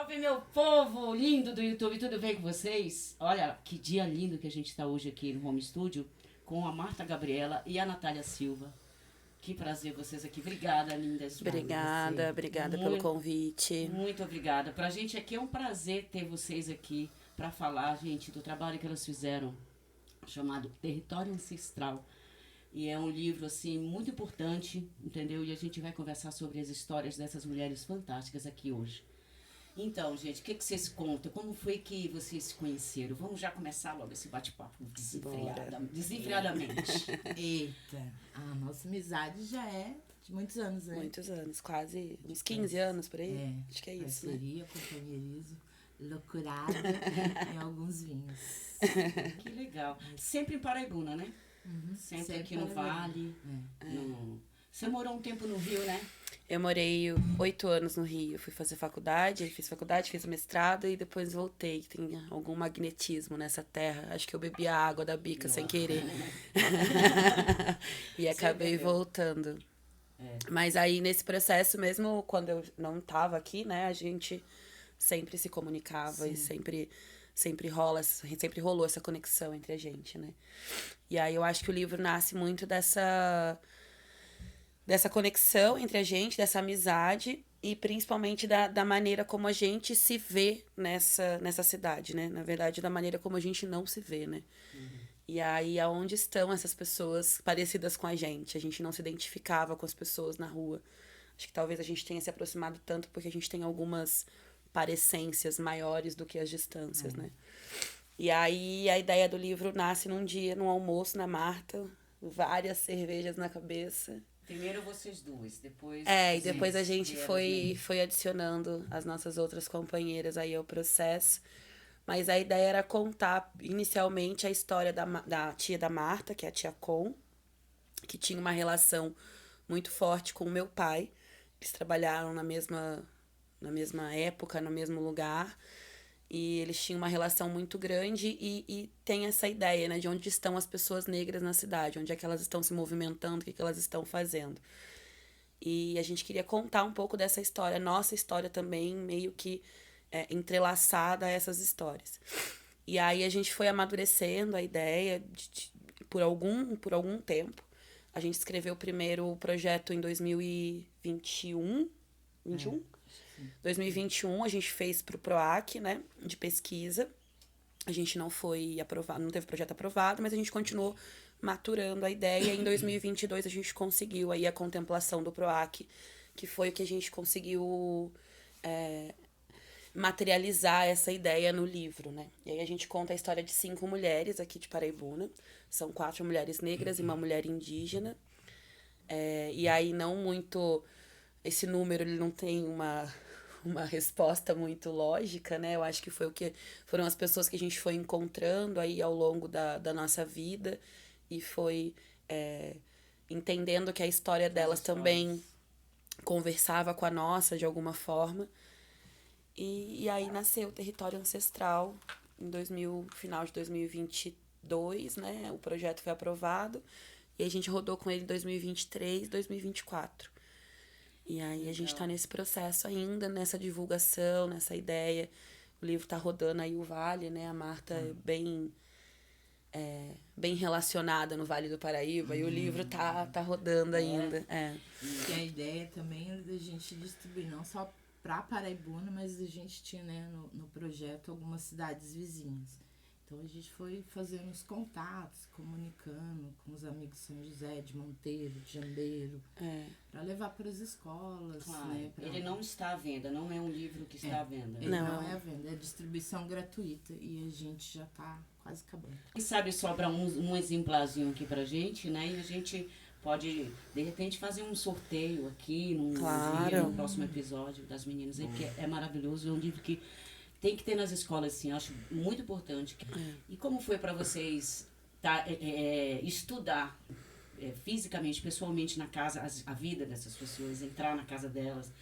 Salve, meu povo lindo do YouTube, tudo bem com vocês? Olha, que dia lindo que a gente está hoje aqui no Home Studio com a Marta Gabriela e a Natália Silva. Que prazer vocês aqui. Obrigada, lindas. Obrigada pelo convite. Muito obrigada. Pra gente aqui é um prazer ter vocês aqui para falar, gente, do trabalho que elas fizeram, chamado Território Ancestral. E é um livro, assim, muito importante, entendeu? E a gente vai conversar sobre as histórias dessas mulheres fantásticas aqui hoje. Então, gente, o que vocês contam? Como foi que vocês se conheceram? Vamos já começar logo esse bate-papo desenfreadamente. Eita, a nossa amizade já é de muitos anos, né? Muitos anos, quase uns 15 anos por aí. Acho que é isso, parceria, companheirismo, loucurada e alguns vinhos. Que legal. Sempre em Paraibuna, né? Uhum. Sempre aqui no Vale. Você morou um tempo no Rio, né? Eu morei 8 anos no Rio. Fui fazer faculdade, fiz mestrado e depois voltei. Tem algum magnetismo nessa terra. Acho que eu bebi a água da bica sem querer. E acabei voltando. Mas aí, nesse processo, mesmo quando eu não tava aqui, né? A gente sempre se comunicava. Sim. E sempre rolou essa conexão entre a gente, né? E aí eu acho que o livro nasce muito dessa conexão entre a gente, dessa amizade e principalmente da maneira como a gente se vê nessa cidade, né? Na verdade, da maneira como a gente não se vê, né? Uhum. E aí, aonde estão essas pessoas parecidas com a gente? A gente não se identificava com as pessoas na rua. Acho que talvez a gente tenha se aproximado tanto porque a gente tem algumas parecências maiores do que as distâncias, né? E aí, a ideia do livro nasce num dia, num almoço na Marta, várias cervejas na cabeça. Primeiro vocês duas, depois... E depois a gente foi adicionando as nossas outras companheiras aí ao processo. Mas a ideia era contar, inicialmente, a história da tia da Marta, que é a tia Com, que tinha uma relação muito forte com o meu pai. Eles trabalharam na mesma época, no mesmo lugar. E eles tinham uma relação muito grande e tem essa ideia, né, de onde estão as pessoas negras na cidade, onde é que elas estão se movimentando, o que elas estão fazendo. E a gente queria contar um pouco dessa história, nossa história também, meio que entrelaçada a essas histórias. E aí a gente foi amadurecendo a ideia por algum tempo. A gente escreveu o primeiro projeto em 2021, 2021 a gente fez pro PROAC, né, de pesquisa. A gente não foi aprovado, não teve projeto aprovado, mas a gente continuou maturando a ideia. E em 2022 a gente conseguiu aí a contemplação do PROAC, que foi o que a gente conseguiu materializar essa ideia no livro, né? E aí a gente conta a história de 5 mulheres aqui de Paraibuna. São 4 mulheres negras e uma mulher indígena. E aí não muito... Esse número ele não tem uma resposta muito lógica, né? Eu acho que foram as pessoas que a gente foi encontrando aí ao longo da nossa vida e foi entendendo que a história delas também conversava com a nossa de alguma forma. E aí nasceu o Território Ancestral final de 2022, né? O projeto foi aprovado e a gente rodou com ele em 2023, 2024. E aí a gente tá nesse processo ainda, nessa divulgação, nessa ideia. O livro tá rodando aí o Vale, né? A Marta é bem relacionada no Vale do Paraíba. E o livro tá rodando ainda. E a ideia também era da gente distribuir, não só pra Paraibuna, mas a gente tinha, né, no projeto algumas cidades vizinhas. Então a gente foi fazendo os contatos, comunicando com os amigos de São José, de Monteiro, de Jambeiro, para levar para as escolas. Claro. Né, Ele não está à venda, não é um livro que está à venda. Ele não é à venda, é distribuição gratuita e a gente já está quase acabando. Quem sabe sobra um exemplarzinho aqui pra gente, né? E a gente pode, de repente, fazer um sorteio aqui no próximo episódio das meninas aí, porque é maravilhoso, é um livro que tem que ter nas escolas, assim, acho muito importante. E como foi para vocês estudar fisicamente, pessoalmente na casa, a vida dessas pessoas, entrar na casa delas?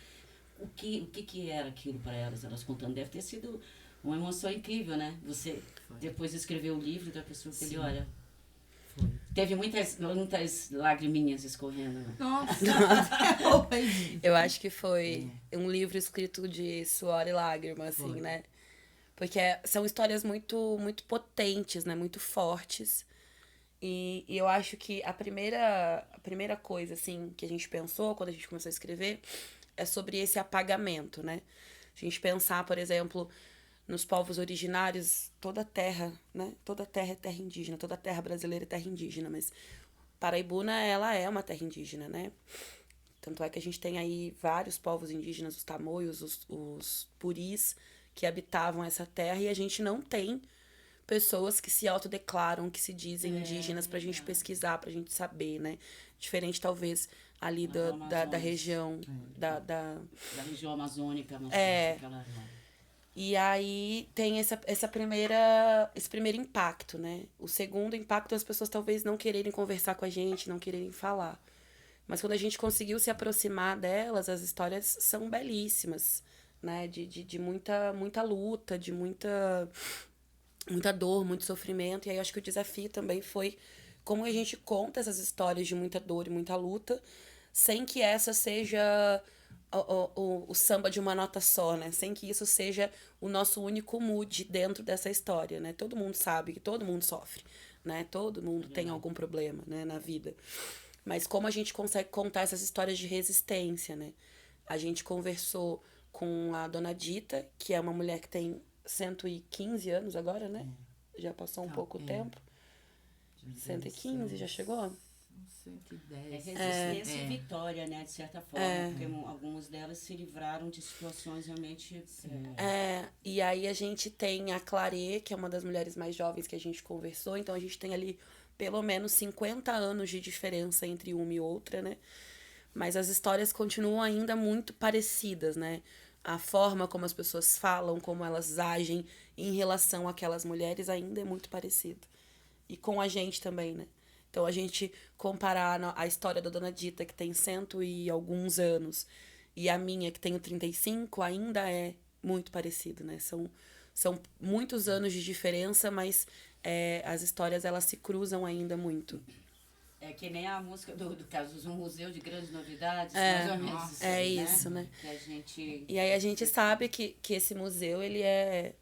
O que era aquilo para elas? Elas contando, deve ter sido uma emoção incrível, né? Você depois escreveu o livro da pessoa que ele olha. Foi. Teve muitas lagriminhas escorrendo. Né? Nossa, Eu acho que foi um livro escrito de suor e lágrima, assim, né? Porque são histórias muito, muito potentes, né? Muito fortes. E eu acho que a primeira coisa, assim, que a gente pensou quando a gente começou a escrever é sobre esse apagamento, né? A gente pensar, por exemplo, nos povos originários, toda a terra, né? Toda a terra é terra indígena, toda a terra brasileira é terra indígena, mas Paraibuna, ela é uma terra indígena, né? Tanto é que a gente tem aí vários povos indígenas, os tamoios, os puris, que habitavam essa terra, e a gente não tem pessoas que se autodeclaram, que se dizem indígenas pra gente pesquisar, pra gente saber, né? Diferente, talvez, ali da região, da região amazônica. E aí tem esse primeiro impacto, né? O segundo impacto é as pessoas talvez não quererem conversar com a gente, não quererem falar. Mas quando a gente conseguiu se aproximar delas, as histórias são belíssimas, né? De muita luta, de muita dor, muito sofrimento. E aí eu acho que o desafio também foi como a gente conta essas histórias de muita dor e muita luta, sem que essa seja o samba de uma nota só, né? Sem que isso seja o nosso único mood dentro dessa história, né? Todo mundo sabe que todo mundo sofre, né? Todo mundo tem algum problema, né, na vida. Mas como a gente consegue contar essas histórias de resistência, né? A gente conversou com a Dona Dita, que é uma mulher que tem 115 anos agora, né? Já passou um pouco tempo. 115, já chegou? 110. Resistência e vitória, né? De certa forma. Porque algumas delas se livraram de situações realmente... E aí a gente tem a Clarê, que é uma das mulheres mais jovens que a gente conversou. Então a gente tem ali pelo menos 50 anos de diferença entre uma e outra, né? Mas as histórias continuam ainda muito parecidas, né? A forma como as pessoas falam, como elas agem em relação àquelas mulheres ainda é muito parecido. E com a gente também, né? Então, a gente comparar a história da Dona Dita, que tem 100 e alguns anos, e a minha, que tenho 35, ainda é muito parecido, né? São muitos anos de diferença, mas as histórias, elas se cruzam ainda muito. É que nem a música do Cazuza, um museu de grandes novidades, mais ou menos assim, isso, né? Que a gente... E aí a gente sabe que esse museu, ele é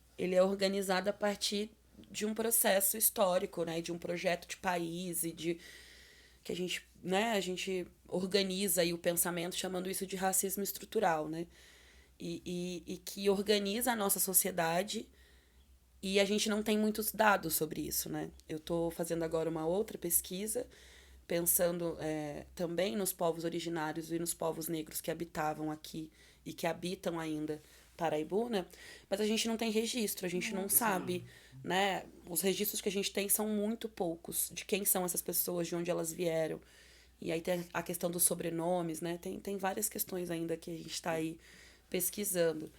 organizado a partir de um processo histórico, né? De um projeto de país e que a gente organiza aí o pensamento chamando isso de racismo estrutural, né? E que organiza a nossa sociedade, e a gente não tem muitos dados sobre isso, né? Eu tô fazendo agora uma outra pesquisa pensando também nos povos originários e nos povos negros que habitavam aqui e que habitam ainda Paraibuna, mas a gente não tem registro, a gente não sabe, né? Os registros que a gente tem são muito poucos de quem são essas pessoas, de onde elas vieram. E aí tem a questão dos sobrenomes, né? Tem várias questões ainda que a gente está aí pesquisando.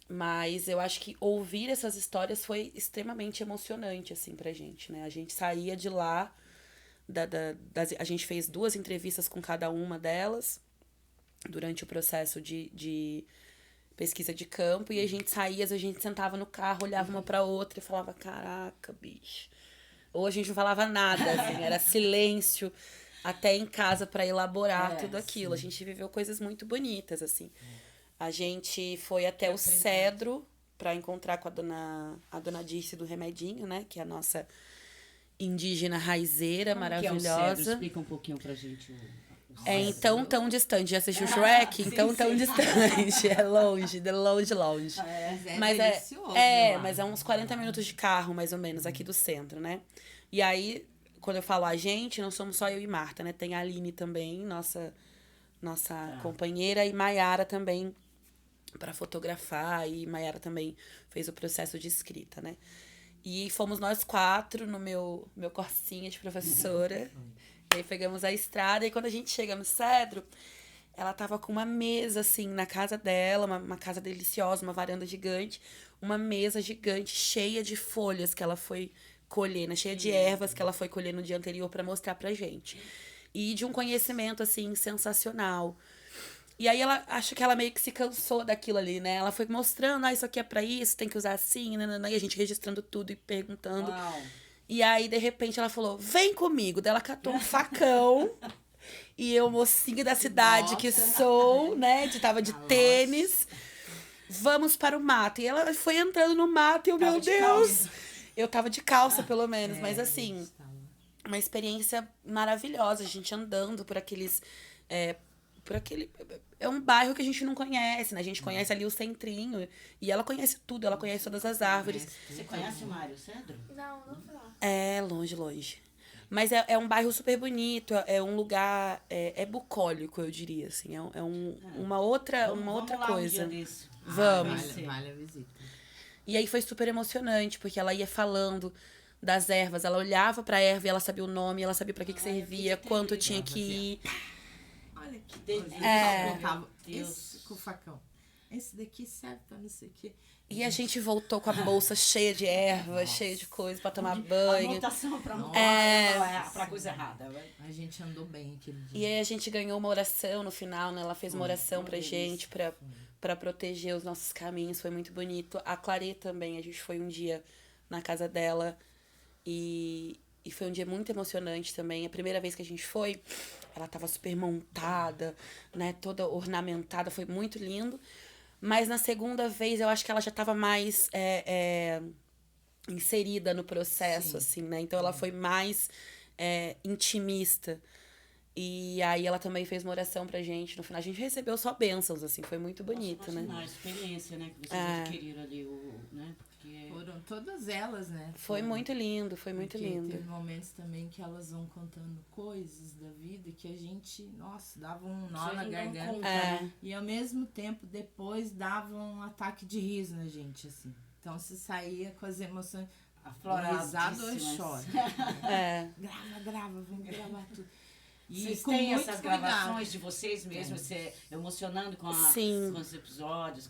Mas eu acho que ouvir essas histórias foi extremamente emocionante, assim, pra gente, né? A gente saía de lá, a gente fez 2 entrevistas com cada uma delas durante o processo de pesquisa de campo, e a gente saía, a gente sentava no carro, olhava uma pra outra e falava, caraca, bicho. Ou a gente não falava nada, assim, era silêncio até em casa pra elaborar tudo aquilo. Sim. A gente viveu coisas muito bonitas, assim. A gente foi até o Cedro pra encontrar com a dona Dirce do Remedinho, né, que é a nossa indígena raizeira, maravilhosa. Que é o Cedro? Explica um pouquinho pra gente então tão distante. Já assistiu o Shrek? Então tão distante. É longe, de longe. Mas mas é uns 40 minutos de carro, mais ou menos, aqui do centro, né? E aí, quando eu falo a gente, não somos só eu e Marta, né? Tem a Aline também, nossa companheira, e Maiara também, para fotografar, e Maiara também fez o processo de escrita, né? E fomos nós 4 no meu corsinha de professora. E aí pegamos a estrada, e quando a gente chega no Cedro, ela tava com uma mesa, assim, na casa dela, uma casa deliciosa, uma varanda gigante, uma mesa gigante, cheia de folhas que ela foi colher, né? Cheia de ervas que ela foi colher no dia anterior para mostrar pra gente. E de um conhecimento, assim, sensacional. E aí acho que ela meio que se cansou daquilo ali, né? Ela foi mostrando, isso aqui é pra isso, tem que usar assim, nananã, e a gente registrando tudo e perguntando. Uau. E aí, de repente, ela falou, vem comigo. Daí ela catou um facão. E eu, mocinha da cidade que sou, né? Tava de tênis. Vamos para o mato. E ela foi entrando no mato e eu, meu Deus! Eu tava de calça, pelo menos. Mas assim, uma experiência maravilhosa. A gente andando por aqueles... É um bairro que a gente não conhece, né? A gente conhece ali o centrinho. E ela conhece tudo, ela conhece todas as árvores. Você conhece o Mário Cedro? Não falar. É, longe. Mas é um bairro super bonito, é um lugar... É bucólico, eu diria, assim. Uma outra Vamos coisa. Um dia desse. Vamos. Vale a visita. E aí foi super emocionante, porque ela ia falando das ervas. Ela olhava pra erva e ela sabia o nome, ela sabia pra que servia, quanto tinha que ir. Olha que delícia. colocava Deus. esse com o facão. Esse daqui serve pra não sei o quê. E a gente voltou com a bolsa cheia de erva, cheia de coisa pra tomar A banho. anotação pra pra coisa errada. A gente andou bem aquele dia. E aí a gente ganhou uma oração no final, né? Ela fez uma oração pra gente, pra proteger os nossos caminhos. Foi muito bonito. A Clarê também, a gente foi um dia na casa dela e foi um dia muito emocionante também. A primeira vez que a gente foi, ela tava super montada, né? Toda ornamentada, foi muito lindo. Mas na segunda vez, eu acho que ela já tava mais inserida no processo, assim, né? Então ela foi mais intimista. E aí ela também fez uma oração pra gente. No final, a gente recebeu só bênçãos, assim. Foi muito bonito, né? A experiência, né? Que vocês adquiriram ali, né? Porque... Foram todas elas, né? Foi muito lindo, foi muito Porque lindo. teve momentos também que elas vão contando coisas da vida que a gente, nossa, dava um nó na garganta. E ao mesmo tempo, depois dava um ataque de riso na gente, assim. Então você saía com as emoções afloradas ou chora. Grava, vamos gravar tudo. E vocês com têm muito essas cuidado. gravações de vocês mesmos, você emocionando com os episódios,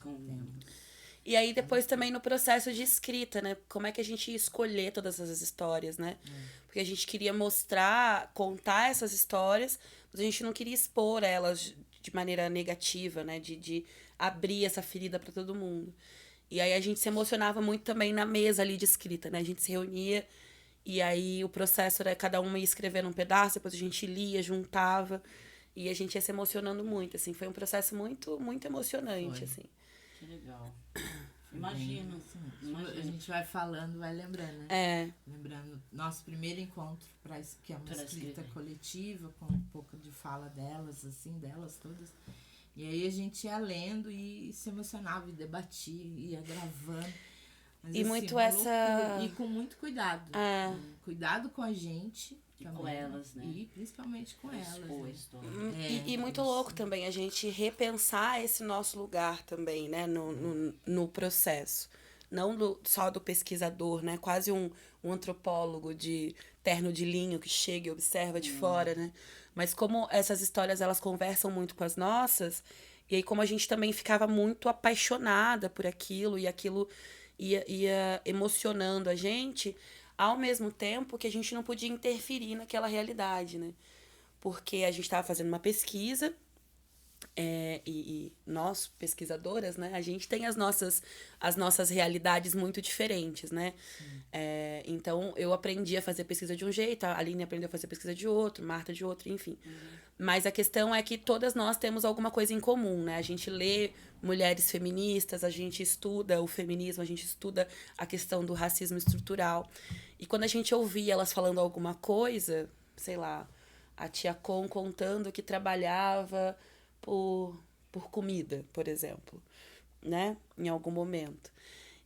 E aí depois também no processo de escrita, né? Como é que a gente ia escolher todas essas histórias, né? Porque a gente queria mostrar, contar essas histórias, mas a gente não queria expor elas de maneira negativa, né? De abrir essa ferida para todo mundo. E aí a gente se emocionava muito também na mesa ali de escrita, né? A gente se reunia e aí o processo era cada uma ia escrevendo um pedaço, depois a gente lia, juntava e a gente ia se emocionando muito, assim. Foi um processo muito, muito emocionante, assim. Que legal. Imagino. A gente vai falando, vai lembrando, né? Lembrando nosso primeiro encontro, que é uma escrita coletiva, com um pouco de fala delas, assim, delas todas. E aí a gente ia lendo e se emocionava, e debatia, ia gravando. Mas, e assim, muito e com muito cuidado. Cuidado com a gente. E com elas, né? E principalmente com elas. E muito louco também a gente repensar esse nosso lugar também, né? No processo. Não só do pesquisador, né? Quase um antropólogo de terno de linho que chega e observa de fora, né? Mas como essas histórias, elas conversam muito com as nossas, e aí como a gente também ficava muito apaixonada por aquilo, e aquilo ia emocionando a gente, ao mesmo tempo que a gente não podia interferir naquela realidade, né? Porque a gente estava fazendo uma pesquisa, e nós, pesquisadoras, né? A gente tem as nossas realidades muito diferentes, né? Então, eu aprendi a fazer pesquisa de um jeito, a Aline aprendeu a fazer pesquisa de outro, Marta de outro, enfim. Mas a questão é que todas nós temos alguma coisa em comum, né? A gente lê mulheres feministas, a gente estuda o feminismo, a gente estuda a questão do racismo estrutural. E quando a gente ouvia elas falando alguma coisa, sei lá, a tia Con contando que trabalhava por comida, por exemplo, né? Em algum momento.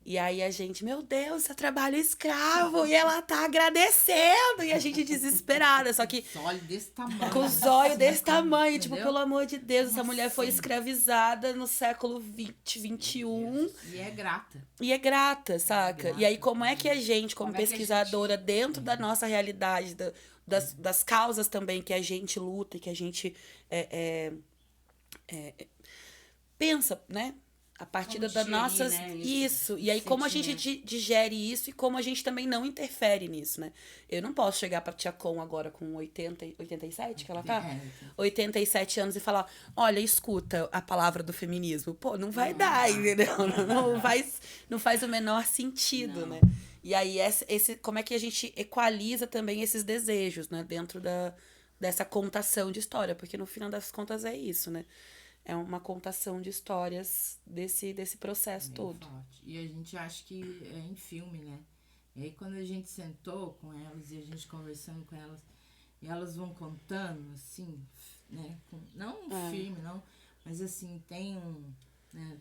E aí a gente, meu Deus, você trabalha escravo, e ela tá agradecendo, e a gente desesperada, só que... Com os olhos desse tamanho. Com os olhos desse tamanho, entendeu? tipo, pelo amor de Deus, essa mulher foi escravizada no século XX, XXI. E é grata. E é grata, saca? E aí como é que a gente, como Como é que a pesquisadora, dentro da nossa realidade, das causas também que a gente luta e que a gente pensa, né? a partir Como das digerir, nossas... né, Isso. E aí, como a gente digere isso e como a gente também não interfere nisso, né? Eu não posso chegar pra Tia Con agora com 87 que ela tá? 87 anos e falar, olha, escuta a palavra do feminismo. Pô, não vai dar, entendeu? Não faz o menor sentido, né? E aí, como é que a gente equaliza também esses desejos, né? Dentro dessa contação de história. Porque no final das contas é isso, né? É uma contação de histórias desse processo todo. Forte. E a gente acha que é em filme, né? E aí quando a gente sentou com elas e a gente conversando com elas, e elas vão contando, assim, né? Não um filme, não, mas assim, tem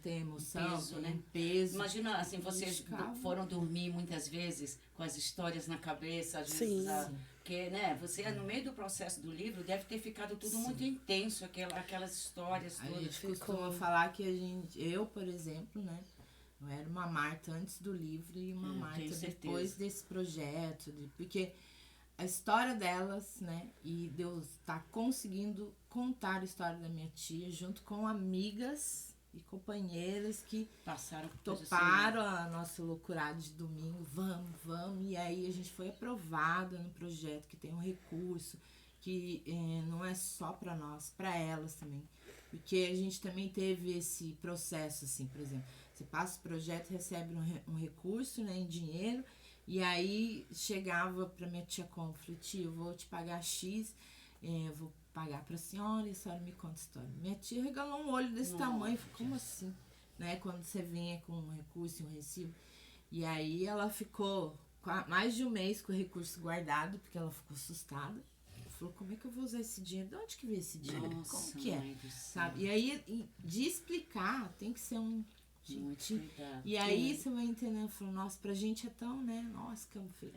emoção, peso, tem né? peso. Imagina, assim, vocês foram dormir muitas vezes com as histórias na cabeça, às vezes, porque, né, você no meio do processo do livro deve ter ficado tudo muito intenso, aquelas histórias todas. A gente costuma falar que eu, por exemplo, né, eu era uma Marta antes do livro e uma Marta depois desse projeto, porque a história delas, né, e Deus tá conseguindo contar a história da minha tia junto com amigas e companheiras que toparam a nossa loucurada de domingo, vamos, e aí a gente foi aprovada no projeto, que tem um recurso, que não é só para nós, para elas também, porque a gente também teve esse processo, assim, por exemplo, você passa o projeto, recebe um recurso, né, em dinheiro, e aí chegava para minha tia Con, falei, tia, eu vou te pagar X, eu vou pagar pra senhora e a senhora me conta a história. Minha tia regalou um olho desse tamanho, falei, como assim? Né? Quando você vinha com um recurso e um recibo. E aí ela ficou mais de um mês com o recurso guardado, porque ela ficou assustada. Falou, como é que eu vou usar esse dinheiro? De onde que veio esse dinheiro? Como que é? Sabe? E aí, de explicar, tem que ser um... E aí você vai entendendo, falou, nossa, pra gente é tão, né? Nossa,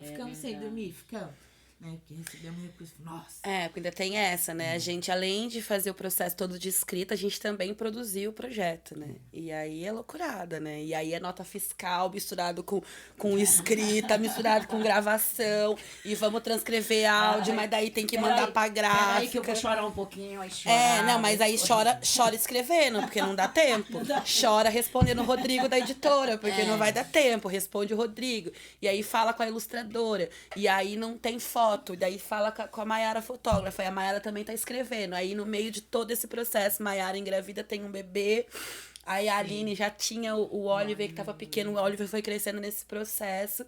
ficamos sem dormir, ficamos. Né, que recebemos recurso, nossa. Porque ainda tem essa, né? A gente, além de fazer o processo todo de escrita, a gente também produziu o projeto, né? E aí é loucurada, né? E aí é nota fiscal misturado com escrita, misturado com gravação. E vamos transcrever áudio, mas daí tem que mandar pra gráfica. Peraí que eu vou chorar um pouquinho, aí chorar. Não, mas aí chora escrevendo, porque não dá tempo. Chora respondendo o Rodrigo da editora, porque não vai dar tempo. Responde o Rodrigo. E aí fala com a ilustradora. E aí não tem foto. E daí fala com a Maiara fotógrafa, e a Maiara também tá escrevendo. Aí no meio de todo esse processo, Maiara engravida, tem um bebê, aí a Aline já tinha o Oliver que tava pequeno, o Oliver foi crescendo nesse processo.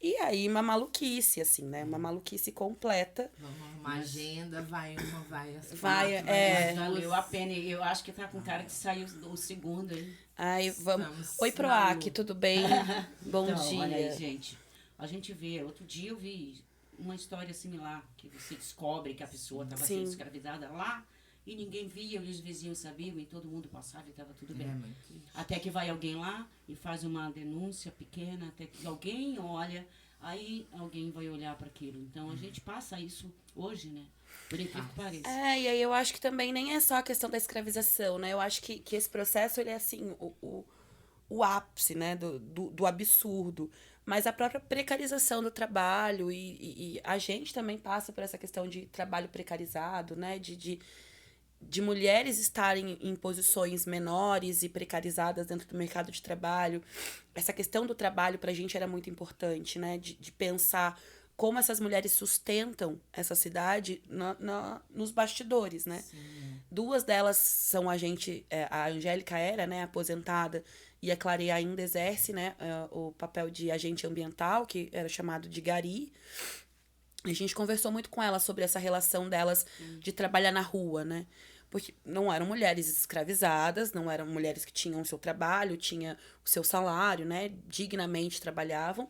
E aí uma maluquice, assim, né? Uma maluquice completa. Vamos arrumar agenda, vai as valeu a pena. Eu acho que tá com cara que saiu o segundo, hein? Aí vamos. Oi, Proac, tudo bem? Bom dia. Olha aí, gente. A gente vê, outro dia eu vi uma história similar, que você descobre que a pessoa estava sendo escravizada lá e ninguém via, e os vizinhos sabiam e todo mundo passava e estava tudo bem. Até que vai alguém lá e faz uma denúncia pequena, até que alguém olha, aí alguém vai olhar para aquilo. Então a gente passa isso hoje, né? Por incrível que pareça. E aí eu acho que também nem é só a questão da escravização, né? Eu acho que esse processo, ele é assim, o ápice, né, do absurdo. Mas a própria precarização do trabalho e a gente também passa por essa questão de trabalho precarizado, né, de mulheres estarem em posições menores e precarizadas dentro do mercado de trabalho. Essa questão do trabalho pra gente era muito importante, né, de pensar como essas mulheres sustentam essa cidade nos bastidores, né. Sim. Duas delas são a Angélica era, né, aposentada, e a Clareia ainda exerce, né, o papel de agente ambiental, que era chamado de Gari. A gente conversou muito com elas sobre essa relação delas de trabalhar na rua, né? Porque não eram mulheres escravizadas, não eram mulheres que tinham o seu trabalho, tinham o seu salário, né? Dignamente trabalhavam.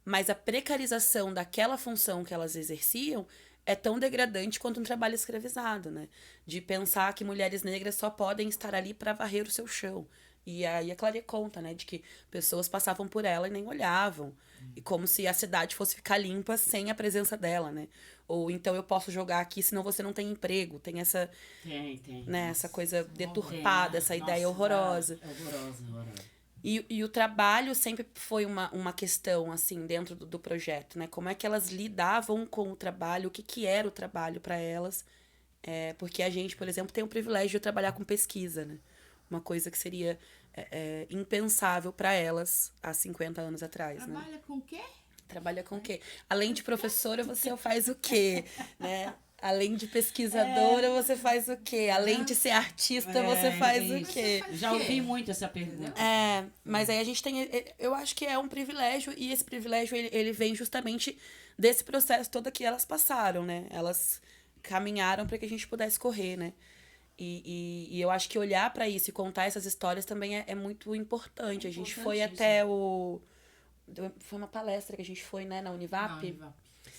Mas a precarização daquela função que elas exerciam é tão degradante quanto um trabalho escravizado, né? De pensar que mulheres negras só podem estar ali para varrer o seu chão. E aí a Clareia conta, né, de que pessoas passavam por ela e nem olhavam. E como se a cidade fosse ficar limpa sem a presença dela, né? Ou então eu posso jogar aqui, senão você não tem emprego. Tem essa... Tem. Né, essa coisa deturpada, essa ideia horrorosa. Horrorosa. E o trabalho sempre foi uma questão, assim, dentro do projeto, né? Como é que elas lidavam com o trabalho, o que era o trabalho para elas. Porque a gente, por exemplo, tem o privilégio de trabalhar com pesquisa, né? Uma coisa que seria impensável para elas há 50 anos atrás, né? Trabalha com o quê? Trabalha com o quê? Além de professora, você faz o quê, né? Além de pesquisadora, você faz o quê? Além de ser artista, você faz o isso. quê? Já ouvi muito essa pergunta. Mas aí a gente tem... Eu acho que é um privilégio, e esse privilégio, ele vem justamente desse processo todo que elas passaram, né? Elas caminharam para que a gente pudesse correr, né? E eu acho que olhar para isso e contar essas histórias também é muito importante. A gente foi até Foi uma palestra que a gente foi, né, na Univap.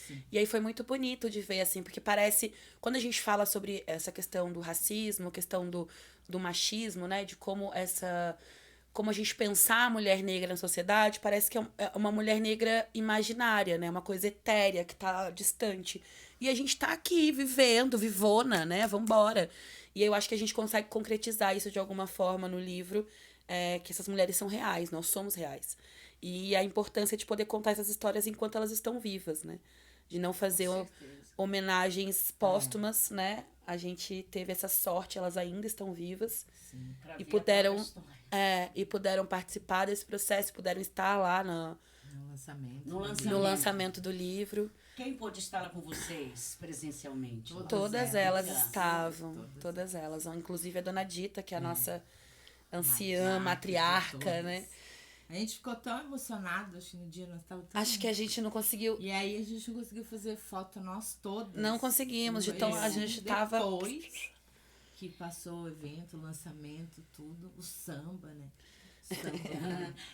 Sim. E aí foi muito bonito de ver, assim, porque parece... Quando a gente fala sobre essa questão do racismo, questão do machismo, né, de como a gente pensar a mulher negra na sociedade, parece que é uma mulher negra imaginária, né, uma coisa etérea, que tá distante. E a gente tá aqui, vivendo, vivona, né, vambora. E eu acho que a gente consegue concretizar isso de alguma forma no livro, que essas mulheres são reais, nós somos reais. E a importância de poder contar essas histórias enquanto elas estão vivas, né? De não fazer homenagens póstumas, né? A gente teve essa sorte, elas ainda estão vivas. Sim. E puderam participar desse processo, puderam estar lá no lançamento do livro. Quem pôde estar lá com vocês presencialmente? Todas elas estavam, todas elas. Inclusive a Dona Dita, que é a nossa anciã, matriarca, né? A gente ficou tão emocionado, acho que no dia nós estávamos tão... Acho que a gente não conseguiu... E aí a gente não conseguiu fazer foto nós todas. Não conseguimos, de tão... A gente tava... Depois que passou o evento, o lançamento, tudo, o samba, né?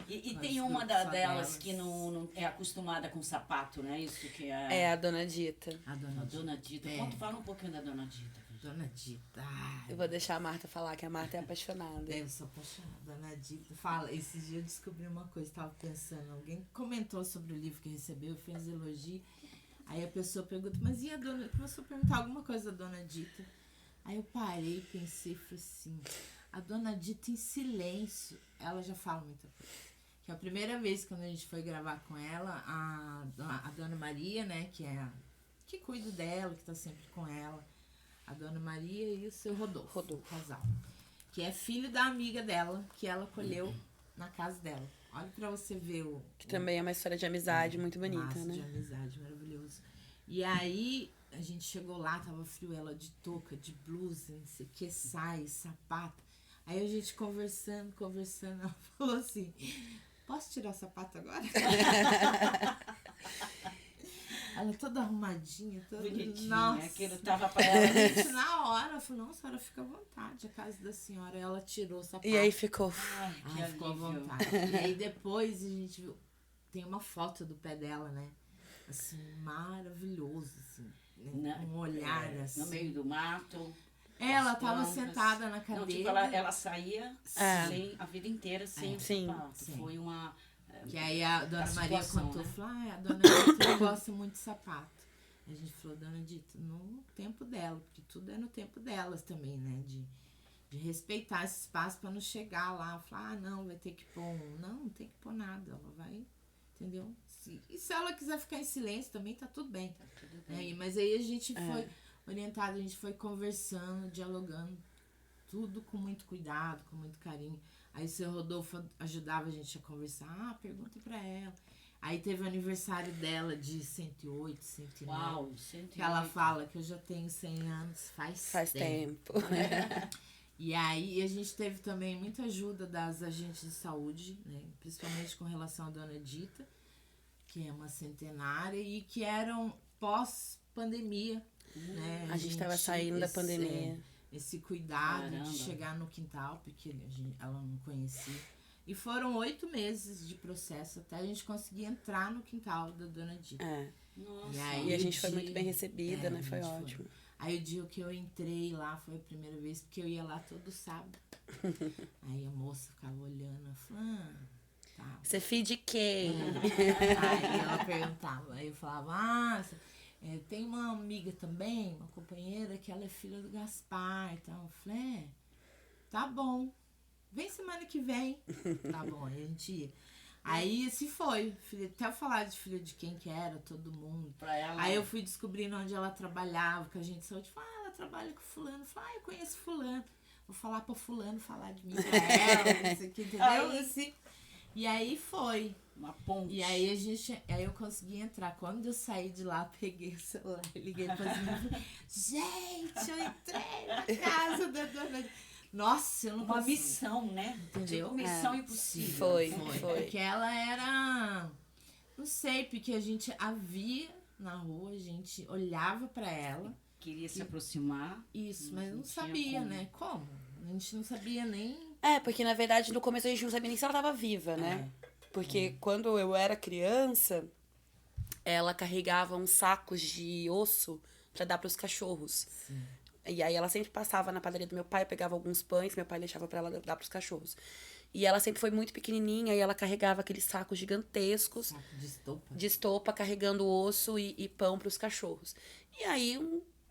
E tem uma delas que não é acostumada com sapato, né? Isso que é... É a Dona Dita. A Dona Dita. Fala um pouquinho da Dona Dita. Dona Dita. Eu vou deixar a Marta falar, que a Marta é apaixonada. Eu sou apaixonada. Dona Dita. Fala, esse dia eu descobri uma coisa, estava pensando, alguém comentou sobre o livro que recebeu, fez elogio. Aí a pessoa pergunta, mas e a dona... Começou a perguntar alguma coisa da Dona Dita. Aí eu parei, pensei, falei assim, a Dona Dita em silêncio, ela já fala muita coisa. Que a primeira vez quando a gente foi gravar com ela, a Dona Maria, né, que cuida dela, que tá sempre com ela, a Dona Maria e o seu Rodolfo, casal, que é filho da amiga dela, que ela acolheu na casa dela. Olha pra você ver que também é uma história de amizade muito bonita, né? De amizade, maravilhoso. E aí, a gente chegou lá, tava frio, ela de touca, de blusa, não sei o que, saia, sapato. Aí a gente conversando, ela falou assim, posso tirar o sapato agora? Ela toda arrumadinha, toda bonitinha. Nossa. Aquilo tava pra ela. Na hora, ela falou, não, a senhora fica à vontade, a casa da senhora. Ela tirou o sapato. E aí ficou... Ai, ficou à vontade. E aí depois a gente viu, tem uma foto do pé dela, né? Assim, maravilhoso, assim. Né? Um olhar, assim. No meio do mato. Ela tava sentada na cadeira. Não, tipo, ela saía sem, a vida inteira sem sapato. Sim. Foi uma... Que aí a Dona Maria contou, né? falou, a Dona Dita não gosta muito de sapato. A gente falou, Dona Dita, no tempo dela, porque tudo é no tempo delas também, né? De respeitar esse espaço para não chegar lá, falar, não, vai ter que pôr não tem que pôr nada, ela vai, entendeu? E se ela quiser ficar em silêncio também, tá tudo bem. Tá tudo bem. Mas aí a gente foi orientado, a gente foi conversando, dialogando, tudo com muito cuidado, com muito carinho. Aí o seu Rodolfo ajudava a gente a conversar, pergunta pra ela. Aí teve o aniversário dela de 108, 109. Uau, 108. Que ela fala que eu já tenho 100 anos, faz tempo. E aí a gente teve também muita ajuda das agentes de saúde, né? Principalmente com relação à Dona Dita, que é uma centenária e que eram pós-pandemia. Né? A gente estava saindo da pandemia. Esse cuidado Caramba. de chegar no quintal, porque ela não conhecia. E foram 8 meses de processo até a gente conseguir entrar no quintal da Dona Dita. Nossa. E a gente foi muito bem recebida, né? Foi ótimo. Aí o dia que eu entrei lá foi a primeira vez, porque eu ia lá todo sábado. Aí a moça ficava olhando, ela falou, tá. Você é filho de quem? Aí ela perguntava, aí eu falava, tem uma amiga também, uma companheira, que ela é filha do Gaspar. Então eu falei, tá bom, vem semana que vem. Tá bom, aí a gente ia. Aí se foi, até eu falar de filha de quem que era, todo mundo. Pra ela. Aí eu fui descobrindo onde ela trabalhava, que a gente saiu de falar, ela trabalha com fulano. Eu falei, eu conheço fulano. vou falar pra fulano falar de mim pra ela, isso aqui, entendeu? Aí- Assim, e aí foi. Uma ponte. E aí aí eu consegui entrar. Quando eu saí de lá, peguei o celular, liguei pra meninas e falei, gente, eu entrei na casa da dona. Nossa, eu não Uma consegui. missão, né? Entendeu? Tipo, missão impossível. Foi. Porque ela era. Não sei, porque a gente a via na rua, a gente olhava pra ela. Queria se aproximar. Isso, Não mas não tinha sabia, como. né? Como? A gente não sabia nem. Porque na verdade no começo a gente não sabia nem se ela tava viva, né? Porque quando eu era criança, ela carregava uns sacos de osso pra dar pros cachorros. Sim. E aí ela sempre passava na padaria do meu pai, pegava alguns pães, meu pai deixava pra ela dar pros cachorros. E ela sempre foi muito pequenininha e ela carregava aqueles sacos gigantescos Saco de estopa. de estopa, carregando osso e pão pros cachorros. E aí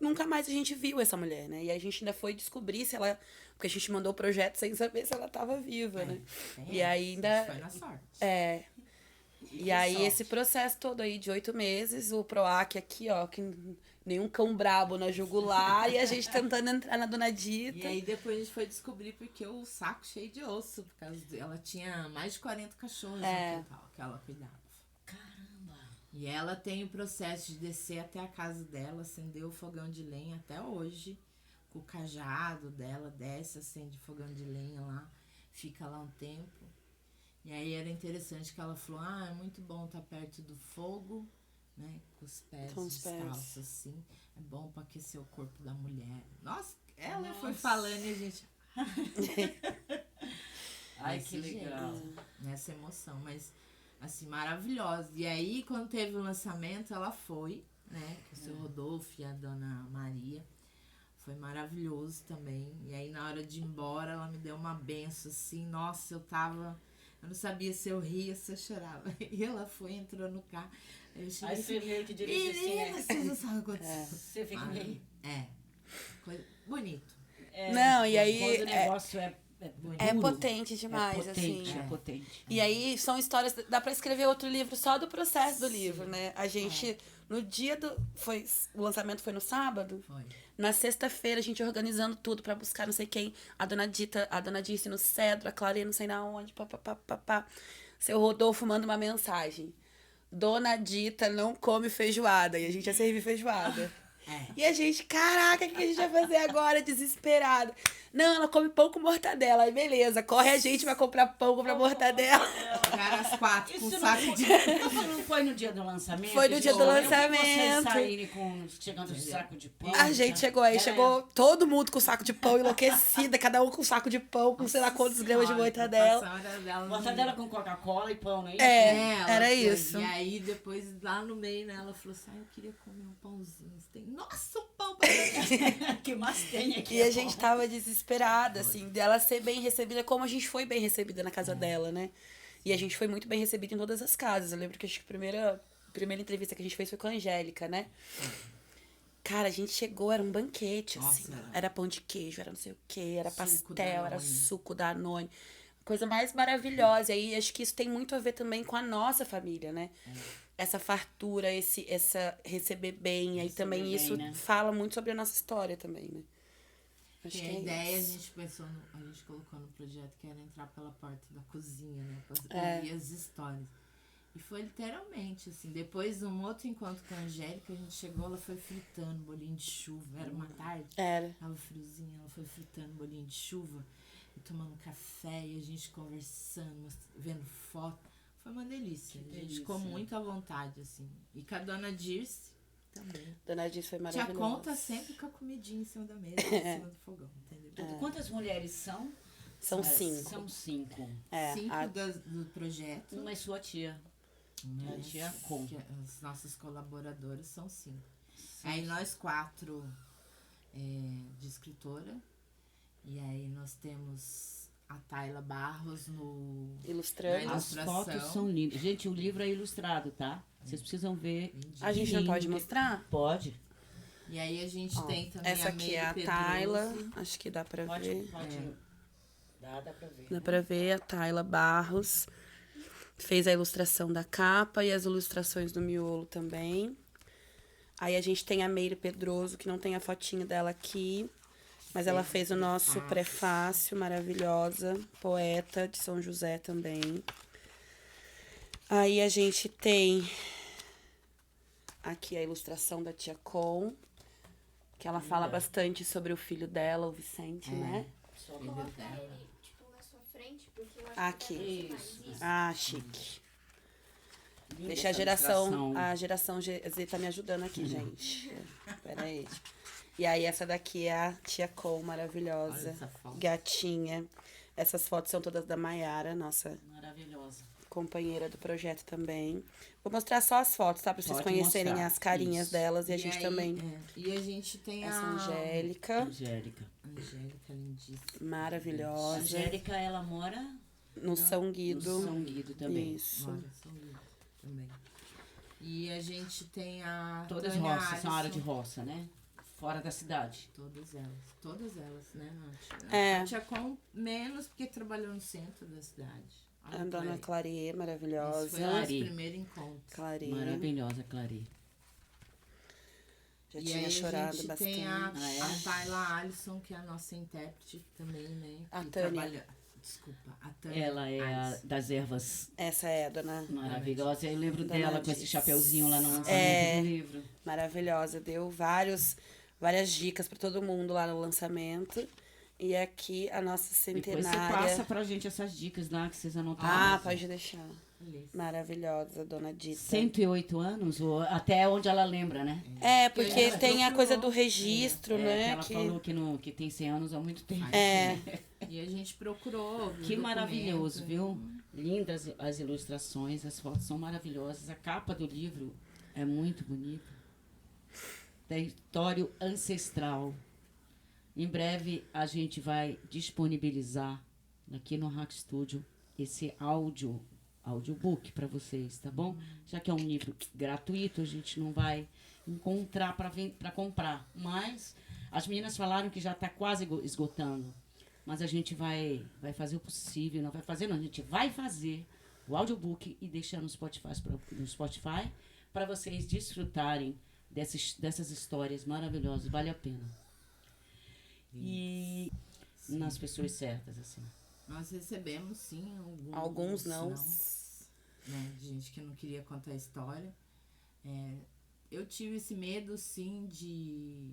nunca mais a gente viu essa mulher, né? E a gente ainda foi descobrir se ela... Porque a gente mandou o projeto sem saber se ela tava viva, né? Tem E essa, ainda... Foi na sorte. E aí, esse processo todo aí de 8 meses, o PROAC aqui, ó, que nenhum cão brabo na jugular, e a gente tentando entrar na Dona Dita. E aí depois a gente foi descobrir porque o saco cheio de osso, por causa ela tinha mais de 40 cachorros no quintal que ela cuidava. Caramba. E ela tem o processo de descer até a casa dela, acender o fogão de lenha até hoje, com o cajado dela, desce, acende o fogão de lenha lá, fica lá um tempo. E aí era interessante que ela falou, é muito bom estar perto do fogo, né, com os pés Com os pés. descalços, assim, é bom para aquecer o corpo da mulher. Nossa, ela foi falando e a gente... Ai, Desse que legal. jeito, nessa emoção, mas assim, maravilhosa. E aí, quando teve o lançamento, ela foi, né, com o seu Rodolfo e a dona Maria. Foi maravilhoso também. E aí, na hora de ir embora, ela me deu uma benção, assim, nossa, eu não sabia se eu ria, se eu chorava. E ela foi, entrou no carro. Eu cheguei Aí você meio que dirige assim, menina, né? vocês não sabem o que aconteceu. Você fica meio... Bonito. Não, e aí Quando o negócio é é duro, potente demais, é potente, assim. é potente. E aí são histórias, dá pra escrever outro livro só do processo do livro, né? A gente, no dia o lançamento foi no sábado. Foi. Na sexta-feira, a gente organizando tudo pra buscar não sei quem. A dona Dice no Cedro, a Clarinha não sei na onde, papapá. Seu Rodolfo manda uma mensagem. Dona Dita não come feijoada. E a gente ia servir feijoada. E a gente, caraca, o que a gente vai fazer agora? Desesperado. Não, ela come pão com mortadela. Aí beleza, corre a gente, vai comprar pão, comprar mortadela. Chegaram às 4 com Isso saco de... não foi no dia do lançamento? Foi no dia do Eu vi lançamento. Vocês saírem chegando de saco de pão. A gente chegou aí, chegou todo mundo com saco de pão enlouquecida, cada um com saco de pão, com sei lá quantos gramas de mortadela. Mortadela com Coca-Cola e pão, não é isso? Ela Era foi. isso. E aí, depois, lá no meio, né, ela falou assim, eu queria comer um pãozinho. Você tem... Nossa, um pão pra mim. que mais tem aqui? E a gente tava desesperada, assim, dela ser bem recebida, como a gente foi bem recebida na casa dela, né? E a gente foi muito bem recebida em todas as casas. Eu lembro que acho que a primeira entrevista que a gente fez foi com a Angélica, né? Cara, a gente chegou, era um banquete, assim. Nossa, Era pão de queijo, era não sei o quê, era Suco pastel, era Danone. suco Danone. Coisa mais maravilhosa. E aí acho que isso tem muito a ver também com a nossa família, né? Essa fartura, essa receber bem. Aí Receber também bem, isso né? fala muito sobre a nossa história também, né? Acho E que a é ideia, isso. a gente pensou, a gente colocou no projeto que era entrar pela porta da cozinha, né? Pra ouvir as histórias. E foi literalmente, assim, depois de um outro encontro com a Angélica, a gente chegou, ela foi fritando bolinho de chuva, era uma tarde. Era. Tava friozinho, ela foi fritando bolinho de chuva e tomando café e a gente conversando, vendo foto. Foi uma delícia. A gente ficou delícia. muito à vontade, assim. E com a dona Dirce também. Dona Diz foi Tia maravilhosa. conta sempre com a comidinha em cima da mesa, em cima do fogão, entendeu? Quantas mulheres são? São 5. São 5. É, 5 a- do projeto. Uma é sua tia. Né? A tia Com. Que As nossas colaboradoras são 5. Aí nós 4 de escritora. E aí nós temos a Tayla Barros no... Ilustrando. Vai As Ilustração. fotos são lindas. Gente, o livro é ilustrado, tá? Vocês precisam ver. A gente não pode Lindo. mostrar? Pode. E aí a gente Ó, tem também essa a aqui é a Meire Tayla. Pedroso. Acho que dá pra Pode. ver. Dá pra ver. Dá pra ver a Tayla Barros. Fez a ilustração da capa e as ilustrações do miolo também. Aí a gente tem a Meire Pedroso, que não tem a fotinho dela aqui. Mas ela fez o nosso prefácio, maravilhosa, poeta de São José também. Aí a gente tem aqui a ilustração da tia Com, que ela fala bastante sobre o filho dela, o Vicente, né? Coloca ele, tipo, na sua frente, porque eu acho Aqui. que dá pra fazer mais isso. Ah, chique. Linda Deixa a essa geração ilustração. Z tá me ajudando aqui, gente. Pera aí. E aí essa daqui é a tia Com, Olha maravilhosa. essa foto. Gatinha. Essas fotos são todas da Maiara, nossa Maravilhosa. companheira do projeto também. Vou mostrar só as fotos, tá? Pra vocês Pode conhecerem mostrar. as carinhas Isso. delas. E a gente aí, também. E a gente tem Essa a... Angélica, Angélica. Angélica, lindíssima. maravilhosa. Angélica, ela mora No São no Guido. São Guido também. Isso. Mora em São Luís também. E a gente tem a Todas Tânia roças, são área de Alisson. roça, né? Fora da cidade. Todas elas, né, Nath? É. A tia Com menos porque trabalhou no centro da cidade. Olha A dona aí. Clarier, Esse maravilhosa. foi o nosso Clary. primeiro encontro. Clarier. Maravilhosa, Clary. Já E tinha aí chorado a gente bastante. tem a Ah, é? Tayla Alisson, que é a nossa intérprete também, né? A que Tânia. trabalha- Desculpa, a Tânia. Ela é a Alisson. das ervas Essa é a dona maravilhosa. Eu lembro Dona dela com esse Diz. chapeuzinho lá no lançamento É. do livro. maravilhosa. Deu várias dicas pra todo mundo lá no lançamento. E aqui a nossa Depois você centenária. passa pra gente essas dicas lá que vocês anotaram. Ah, pode deixar. Alice. Maravilhosa, dona Dita. 108 anos, ou até onde ela lembra, né? É, porque Ela tem a procurou. coisa do registro, Que né? ela falou que tem 100 anos há muito tempo. É, E a gente procurou. viu, Que documento. maravilhoso, viu? Lindas as ilustrações, as fotos são maravilhosas. A capa do livro é muito bonita. Território ancestral. Em breve a gente vai disponibilizar aqui no Hack Studio esse audiobook para vocês, tá bom? Já que é um livro gratuito, a gente não vai encontrar para comprar. Mas as meninas falaram que já está quase esgotando. Mas a gente vai fazer o possível, não vai fazer, não, a gente vai fazer o audiobook e deixar no Spotify para vocês desfrutarem dessas histórias maravilhosas, vale a pena. E nas pessoas certas, assim. Nós recebemos, sim, alguns não. Né, de gente que não queria contar a história. Eu tive esse medo, sim, de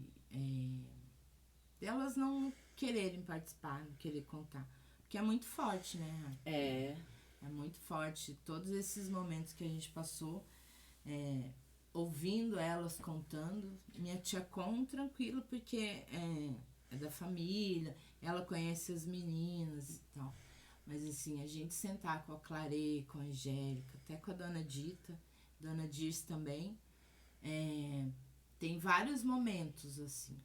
elas não quererem participar, não querer contar. Porque é muito forte, né? É. É muito forte. Todos esses momentos que a gente passou, ouvindo elas contando. Minha tia Com, tranquilo, porque é da família, ela conhece as meninas e tal. Mas assim, a gente sentar com a Clare, com a Angélica, até com a Dona Dita, Dona Dirce também, tem vários momentos, assim,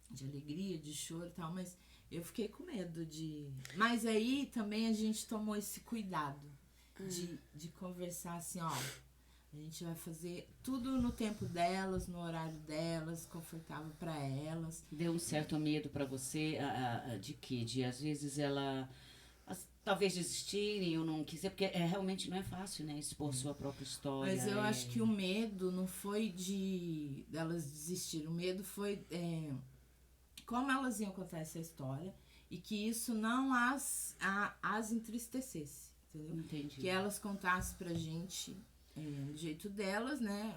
de alegria, de choro e tal, mas eu fiquei com medo de... Mas aí também a gente tomou esse cuidado de conversar assim, ó, a gente vai fazer tudo no tempo delas, no horário delas, confortável para elas. Deu um certo medo para você de quê? De às vezes talvez desistirem ou não quiser, porque realmente não é fácil, né? Expor sua própria história. Mas eu acho que o medo não foi delas desistirem, o medo foi como elas iam contar essa história e que isso não as entristecesse, entendeu? Entendi. Que elas contassem pra gente do jeito delas, né?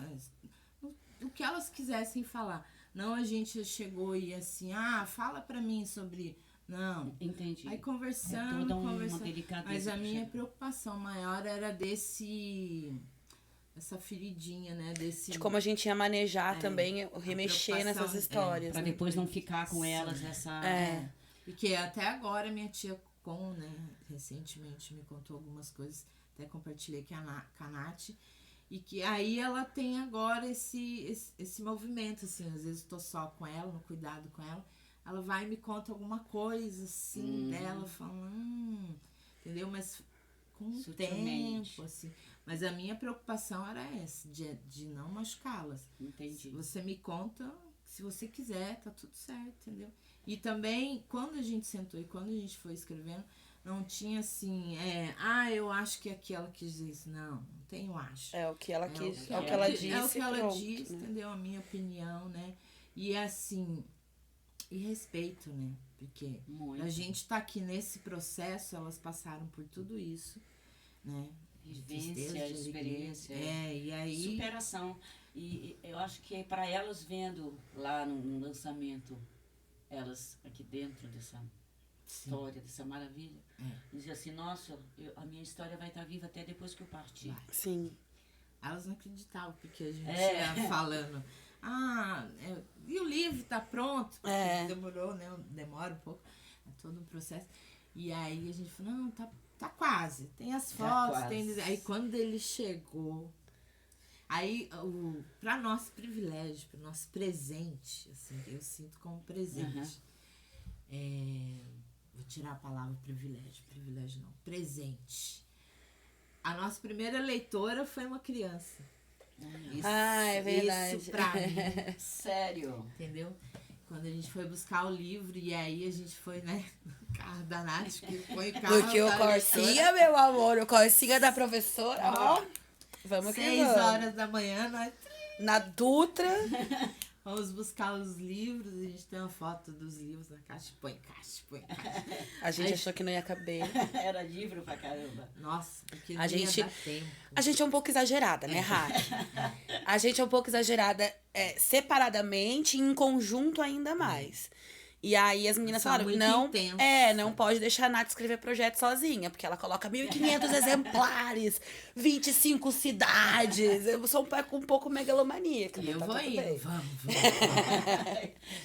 O que elas quisessem falar. Não a gente chegou e assim, fala pra mim sobre... Não. Entendi. Aí conversando, toda uma conversando. delicadeza. Mas a minha puxa. preocupação maior era essa feridinha, né? de como a gente ia manejar também, remexer preocupação, nessas histórias. Pra né? depois não ficar com elas nessa... Porque até agora minha tia Com, né, recentemente me contou algumas coisas, até compartilhei com a Nath, e que aí ela tem agora esse movimento, assim, às vezes estou só com ela, no cuidado com ela vai e me conta alguma coisa, assim, dela, falando, entendeu? Mas com o Sutilmente. tempo, assim. Mas a minha preocupação era essa, de não machucá-las. Entendi. Você me conta, se você quiser, tá tudo certo, entendeu? E também, quando a gente sentou e quando a gente foi escrevendo, não tinha assim, eu acho que aquela quis dizer isso. Não tem eu acho. É o que ela quis, que é o que ela disse. É o que ela pronto, disse, né? entendeu? A minha opinião, né? E assim, E respeito, né? Porque Muito. a gente tá aqui nesse processo, elas passaram por tudo isso, né? De Vivência, tristeza, de experiência. alegria. E aí... Superação. E eu acho que para elas vendo lá no lançamento, elas aqui dentro dessa história, dessa maravilha, dizer assim, nossa, a minha história vai estar viva até depois que eu partir. Vai. Sim. Elas não acreditavam, porque a gente ia falando, e o livro tá pronto? Demorou, né? Demora um pouco, é todo um processo. E aí a gente falou, não, tá quase, tem as fotos, tem... Aí quando ele chegou, aí para nosso privilégio, para nosso presente, assim, eu sinto como presente. Vou tirar a palavra privilégio não, presente. A nossa primeira leitora foi uma criança. Isso, é verdade. Isso pra mim. Sério. Entendeu? Quando a gente foi buscar o livro, e aí a gente foi, né, no carro da Nath, que foi o carro Porque o da Corsinha, meu amor, o Corsinha da professora, ó. Vamos que 6 vamos. horas da manhã, nós Na Dutra. vamos buscar os livros, a gente tem uma foto dos livros na caixa, põe em caixa. A gente achou que não ia caber. Era livro pra caramba. Nossa, porque A não gente- ia dar tempo. A gente é um pouco exagerada, né, Raque? A gente é um pouco exagerada separadamente e em conjunto ainda mais. E aí as meninas São falaram, muito não, intensas. não pode deixar a Nath escrever projeto sozinha, porque ela coloca 1.500 exemplares, 25 cidades. Eu sou um pouco megalomaníaca. E mas eu tá vou tudo indo, bem. vamos.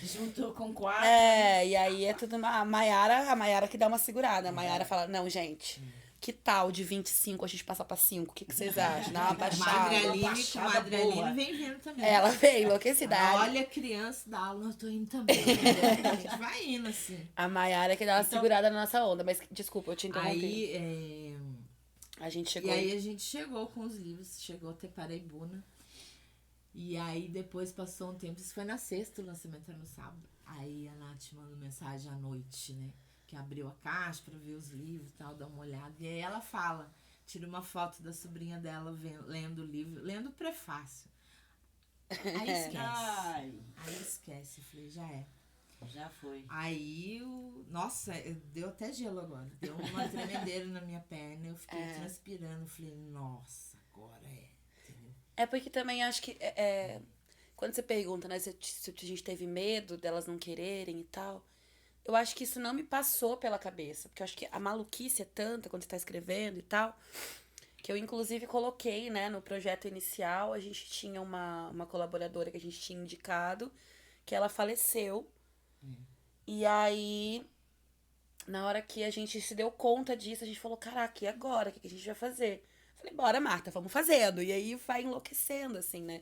Juntou com 4. E aí é tudo a Maiara que dá uma segurada. A Maiara fala, não, gente, que tal de 25 a gente passar pra 5? O que vocês acham? Dá uma baixada. Baixada vem vindo também. Ela veio enlouquecida. Olha a criança da aula, eu tô indo também. A gente vai indo, assim. A Maiara que dá uma segurada na nossa onda, mas desculpa, eu te interrompi. Aí, A gente chegou. E aí a gente chegou com os livros, chegou até Paraibuna. E aí depois passou um tempo, isso foi na sexta, o lançamento era no sábado. Aí a Nath mandou mensagem à noite, né? Que abriu a caixa pra ver os livros e tal, dar uma olhada. E aí ela fala, tira uma foto da sobrinha dela lendo o livro, lendo o prefácio. Aí esquece. Ai, Aí esquece, eu falei, já é. já foi. Aí, nossa, deu até gelo agora. Deu uma tremedeira na minha perna. Eu fiquei transpirando. Falei, nossa, agora é. Entendeu? É porque também acho que quando você pergunta, né, se a gente teve medo delas não quererem e tal, eu acho que isso não me passou pela cabeça. Porque eu acho que a maluquice é tanta quando você tá escrevendo e tal, que eu inclusive coloquei, né, no projeto inicial, a gente tinha uma colaboradora que a gente tinha indicado, que ela faleceu. E aí, na hora que a gente se deu conta disso, a gente falou, caraca, e agora? O que a gente vai fazer? Falei, bora, Marta, vamos fazendo. E aí vai enlouquecendo, assim, né?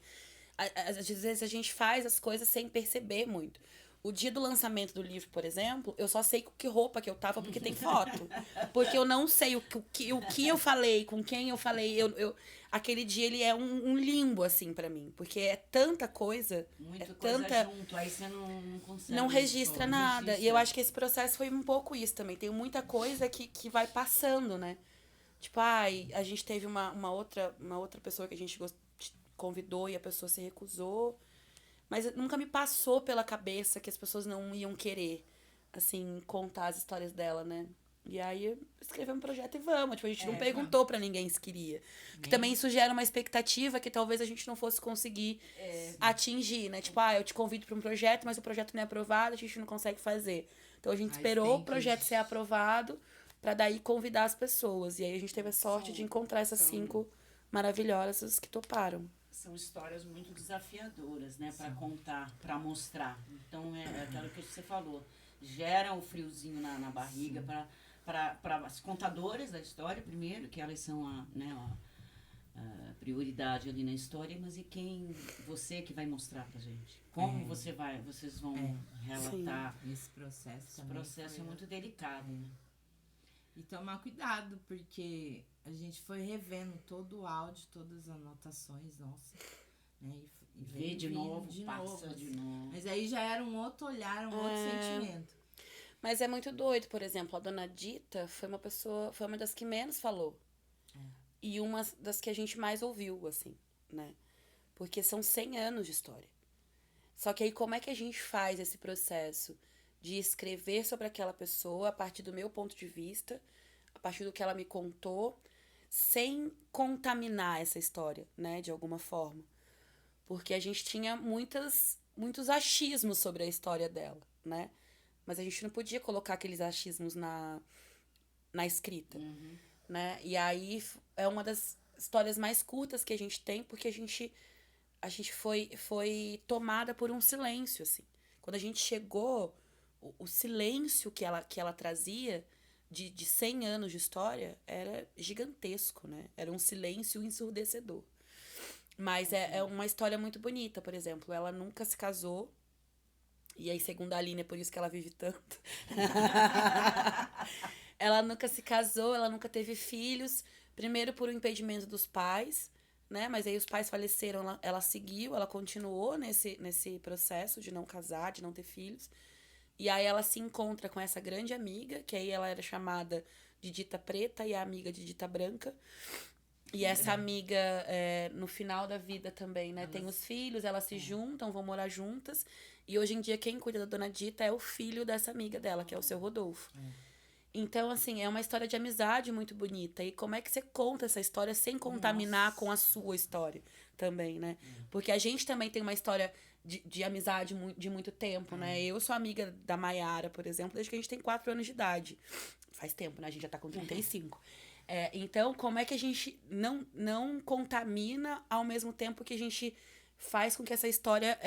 Às vezes a gente faz as coisas sem perceber muito. O dia do lançamento do livro, por exemplo, eu só sei com que roupa que eu tava, porque tem foto. Porque eu não sei o que eu falei, com quem eu falei. Aquele dia, ele é um limbo, assim, pra mim. Porque é tanta coisa. Muita é coisa tanta... junto, aí você não consegue. Não registra nada. E eu acho que esse processo foi um pouco isso também. Tem muita coisa que vai passando, né? Tipo, a gente teve uma outra pessoa que a gente convidou e a pessoa se recusou. Mas nunca me passou pela cabeça que as pessoas não iam querer, assim, contar as histórias dela, né? E aí escrevemos um projeto e vamos. Tipo, a gente não perguntou pra ninguém se queria. Que também isso gera uma expectativa que talvez a gente não fosse conseguir atingir, né? Tipo, eu te convido pra um projeto, mas o projeto não é aprovado, a gente não consegue fazer. Então a gente esperou o projeto ser aprovado pra daí convidar as pessoas. E aí a gente teve a sorte de encontrar essas 5 maravilhosas que toparam. São histórias muito desafiadoras, né? Para contar, para mostrar. Então, é aquilo que você falou. Gera um friozinho na barriga para as contadoras da história, primeiro, que elas são a prioridade ali na história, mas e você que vai mostrar pra gente? Como vocês vão relatar? Esse processo Esse processo é muito delicado, né? E tomar cuidado, porque a gente foi revendo todo o áudio, todas as anotações, nossa, né? E Vê de novo, passa de novo. Mas aí já era um outro olhar, um outro sentimento. Mas é muito doido, por exemplo, a dona Dita foi uma das que menos falou. E uma das que a gente mais ouviu, assim, né? Porque são 100 anos de história. Só que aí como é que a gente faz esse processo de escrever sobre aquela pessoa a partir do meu ponto de vista, a partir do que ela me contou, sem contaminar essa história, né, de alguma forma. Porque a gente tinha muitos achismos sobre a história dela, né? Mas a gente não podia colocar aqueles achismos na escrita, né? E aí é uma das histórias mais curtas que a gente tem, porque a gente foi tomada por um silêncio, assim. Quando a gente chegou, o silêncio que ela trazia de 100 anos de história era gigantesco, né? Era um silêncio ensurdecedor. Mas é uma história muito bonita, por exemplo. Ela nunca se casou. E aí, segundo a Aline, é por isso que ela vive tanto. Ela nunca se casou, ela nunca teve filhos. Primeiro por um impedimento dos pais, né? Mas aí os pais faleceram, ela seguiu, ela continuou nesse processo de não casar, de não ter filhos. E aí ela se encontra com essa grande amiga, que aí ela era chamada de Dita Preta e a amiga de Dita Branca. E essa amiga, no final da vida também, né? Tem os filhos, elas se juntam, vão morar juntas. E hoje em dia, quem cuida da Dona Dita é o filho dessa amiga dela, que é o seu Rodolfo. Então, assim, é uma história de amizade muito bonita. E como é que você conta essa história sem contaminar com a sua história também, né? Porque a gente também tem uma história de amizade de muito tempo, né? Eu sou amiga da Maiara, por exemplo, desde que a gente tem 4 anos de idade. Faz tempo, né? A gente já tá com 35. Então, como é que a gente não contamina ao mesmo tempo que a gente faz com que essa história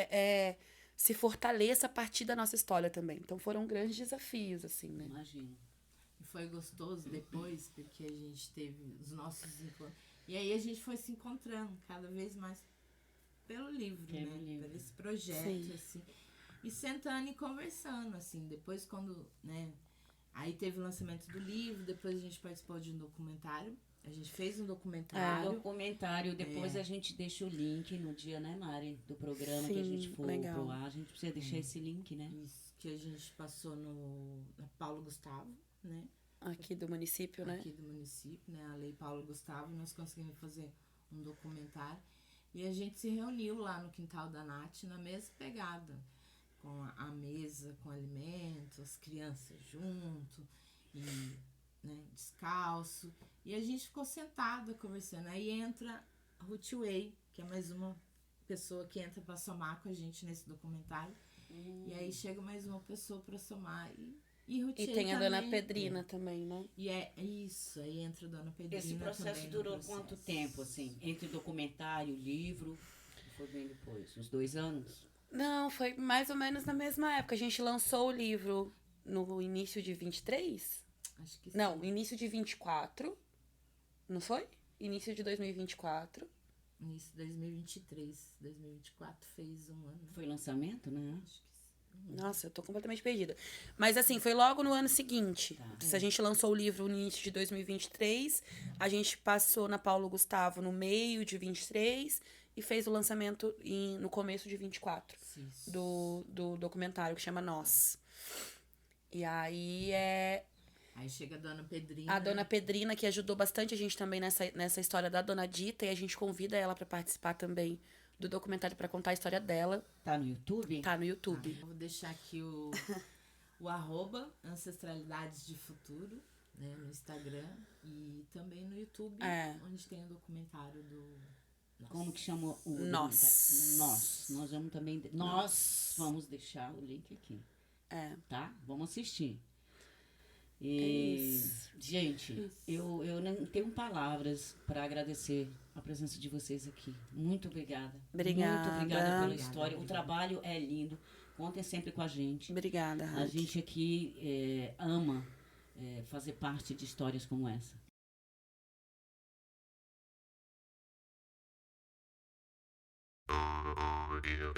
se fortaleça a partir da nossa história também? Então, foram grandes desafios, assim, né? Imagino. E foi gostoso depois, porque a gente teve os nossos encontros. E aí a gente foi se encontrando cada vez mais pelo livro, né? Pelo esse projeto, Sim. assim. E sentando e conversando, assim. Depois quando, né... Aí teve o lançamento do livro, depois a gente participou de um documentário. A gente fez um documentário. Depois a gente deixa o link no dia, né, Mari? Do programa que a gente for legal. pro ar. A gente precisa deixar esse link, né? Isso, que a gente passou na Paulo Gustavo, né? Aqui do município, né? Aqui do município, né? A Lei Paulo Gustavo. E nós conseguimos fazer um documentário. E a gente se reuniu lá no quintal da Nath, na mesma pegada. Com a mesa, com alimentos, as crianças junto, e, né, descalço. E a gente ficou sentada conversando. Aí entra a Ruth Way, que é mais uma pessoa que entra para somar com a gente nesse documentário. E aí chega mais uma pessoa para somar. E Ruth E Way tem a também, Dona Pedrina também, né? E é isso, aí entra a Dona Pedrina. Esse processo também durou no processo. quanto tempo, assim? Entre documentário, livro, foi bem depois? Uns 2 anos? Não, foi mais ou menos na mesma época. A gente lançou o livro no início de 23? Acho que Não, sim. início de 24. Não foi? Início de 2024. Início de 2023. 2024 fez um ano. Foi lançamento, né? Acho que sim. Nossa, eu tô completamente perdida. Mas assim, foi logo no ano seguinte. Tá. Se a gente lançou o livro no início de 2023, a gente passou na Paulo Gustavo no meio de 23 e fez o lançamento no começo de 24 Isso. do documentário que chama Nós. E aí Aí chega a Dona Pedrina. a Dona Pedrina, que ajudou bastante a gente também nessa história da Dona Dita, e a gente convida ela pra participar também do documentário pra contar a história dela. Tá no YouTube? Tá no YouTube. Eu vou deixar aqui o @ Ancestralidades de Futuro, né, no Instagram e também no YouTube, onde tem o documentário do... Como que chama o Nós. Nós. Nós vamos também... Nós vamos deixar o link aqui. Tá? Vamos assistir. E, gente, eu não tenho palavras para agradecer a presença de vocês aqui. Muito obrigada. Obrigada. Muito obrigada pela Obrigada, história. O obrigada. trabalho é lindo. Contem sempre com a gente. Obrigada, A Raquel. gente aqui ama fazer parte de histórias como essa. Oh, yeah.